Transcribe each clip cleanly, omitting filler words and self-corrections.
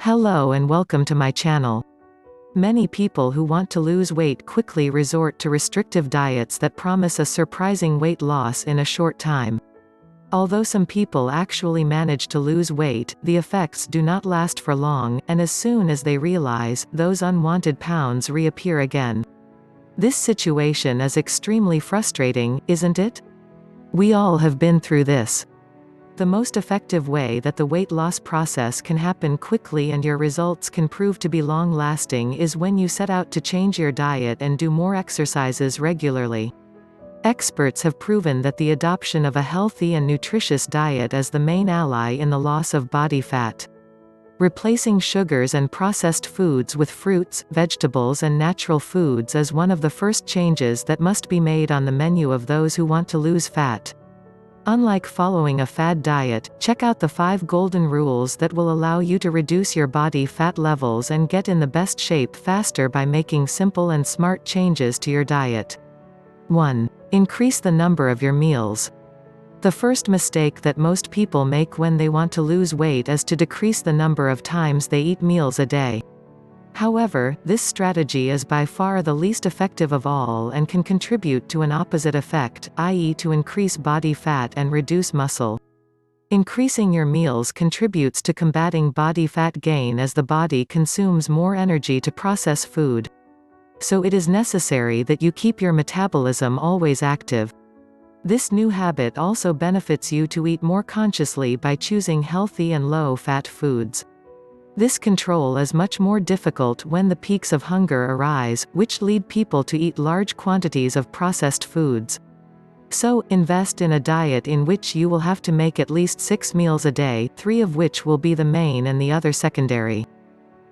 Hello and welcome to my channel. Many people who want to lose weight quickly resort to restrictive diets that promise a surprising weight loss in a short time. Although some people actually manage to lose weight, the effects do not last for long, and as soon as they realize, those unwanted pounds reappear again. This situation is extremely frustrating, isn't it? We all have been through this. The most effective way that the weight loss process can happen quickly and your results can prove to be long-lasting is when you set out to change your diet and do more exercises regularly. Experts have proven that the adoption of a healthy and nutritious diet is the main ally in the loss of body fat. Replacing sugars and processed foods with fruits, vegetables and natural foods is one of the first changes that must be made on the menu of those who want to lose fat. Unlike following a fad diet, check out the 5 golden rules that will allow you to reduce your body fat levels and get in the best shape faster by making simple and smart changes to your diet. 1. Increase the number of your meals. The first mistake that most people make when they want to lose weight is to decrease the number of times they eat meals a day. However, this strategy is by far the least effective of all and can contribute to an opposite effect, i.e. to increase body fat and reduce muscle. Increasing your meals contributes to combating body fat gain as the body consumes more energy to process food. So it is necessary that you keep your metabolism always active. This new habit also benefits you to eat more consciously by choosing healthy and low-fat foods. This control is much more difficult when the peaks of hunger arise, which lead people to eat large quantities of processed foods. So, invest in a diet in which you will have to make at least 6 meals a day, 3 of which will be the main and the other secondary.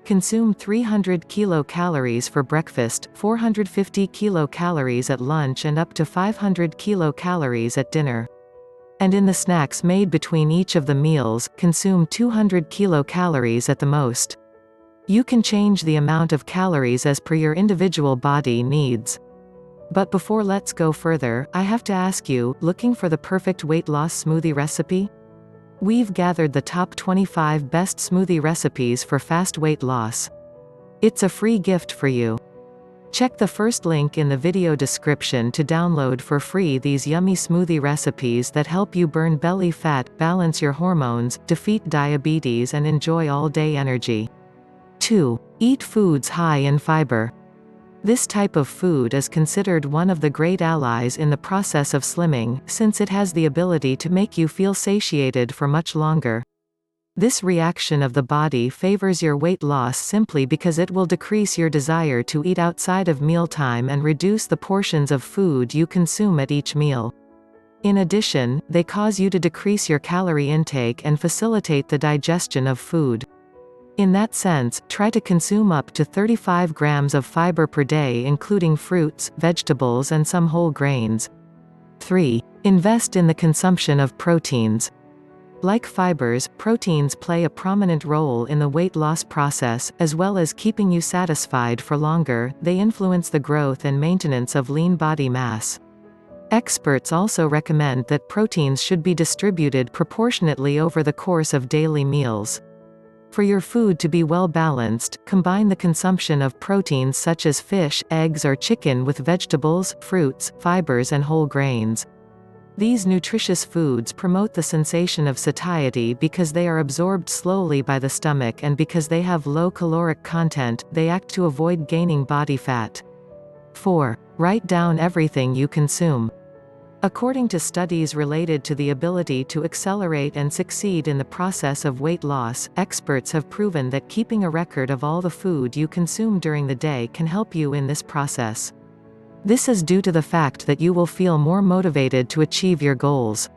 Consume 300 kilocalories for breakfast, 450 kilocalories at lunch and up to 500 kilocalories at dinner. And in the snacks made between each of the meals, consume 200 kilocalories at the most. You can change the amount of calories as per your individual body needs. But before let's go further, I have to ask you, looking for the perfect weight loss smoothie recipe? We've gathered the top 25 best smoothie recipes for fast weight loss. It's a free gift for you. Check the first link in the video description to download for free these yummy smoothie recipes that help you burn belly fat, balance your hormones, defeat diabetes and enjoy all-day energy. 2. Eat foods high in fiber. This type of food is considered one of the great allies in the process of slimming, since it has the ability to make you feel satiated for much longer. This reaction of the body favors your weight loss simply because it will decrease your desire to eat outside of mealtime and reduce the portions of food you consume at each meal. In addition, they cause you to decrease your calorie intake and facilitate the digestion of food. In that sense, try to consume up to 35 grams of fiber per day including fruits, vegetables and some whole grains. 3. Invest in the consumption of proteins. Like fibers, proteins play a prominent role in the weight loss process, as well as keeping you satisfied for longer. They influence the growth and maintenance of lean body mass. Experts also recommend that proteins should be distributed proportionately over the course of daily meals. For your food to be well balanced, combine the consumption of proteins such as fish, eggs or chicken with vegetables, fruits, fibers and whole grains. These nutritious foods promote the sensation of satiety because they are absorbed slowly by the stomach, and because they have low caloric content, they act to avoid gaining body fat. 4. Write down everything you consume. According to studies related to the ability to accelerate and succeed in the process of weight loss, experts have proven that keeping a record of all the food you consume during the day can help you in this process. This is due to the fact that you will feel more motivated to achieve your goals.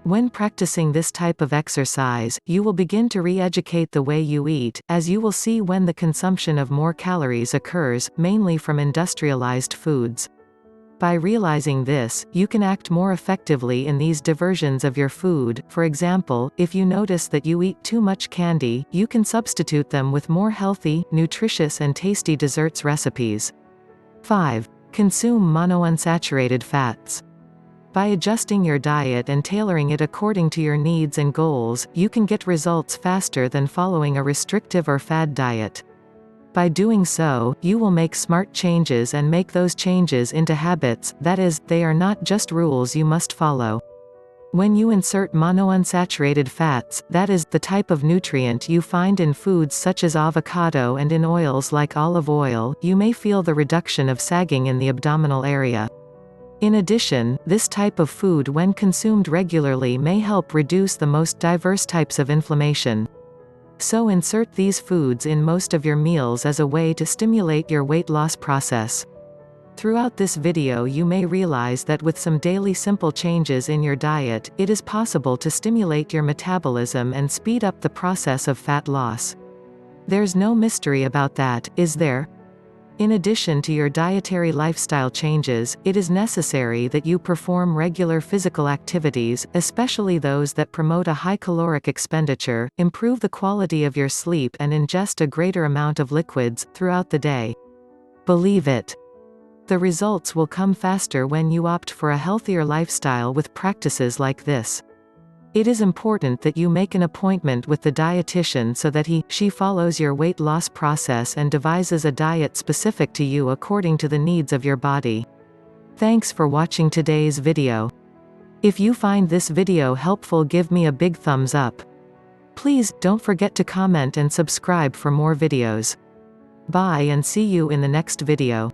When practicing this type of exercise, you will begin to re-educate the way you eat, as you will see when the consumption of more calories occurs, mainly from industrialized foods. By realizing this, you can act more effectively in these diversions of your food. For example, if you notice that you eat too much candy, you can substitute them with more healthy, nutritious and tasty desserts recipes. 5. Consume monounsaturated fats. By adjusting your diet and tailoring it according to your needs and goals, you can get results faster than following a restrictive or fad diet. By doing so, you will make smart changes and make those changes into habits, that is, they are not just rules you must follow. When you insert monounsaturated fats, that is, the type of nutrient you find in foods such as avocado and in oils like olive oil, you may feel the reduction of sagging in the abdominal area. In addition, this type of food when consumed regularly may help reduce the most diverse types of inflammation. So insert these foods in most of your meals as a way to stimulate your weight loss process. Throughout this video you may realize that with some daily simple changes in your diet, it is possible to stimulate your metabolism and speed up the process of fat loss. There's no mystery about that, is there? In addition to your dietary lifestyle changes, it is necessary that you perform regular physical activities, especially those that promote a high caloric expenditure, improve the quality of your sleep and ingest a greater amount of liquids, throughout the day. Believe it. The results will come faster when you opt for a healthier lifestyle with practices like this. It is important that you make an appointment with the dietitian so that she follows your weight loss process and devises a diet specific to you according to the needs of your body. Thanks for watching today's video. If you find this video helpful, give me a big thumbs up. Please, don't forget to comment and subscribe for more videos. Bye and see you in the next video.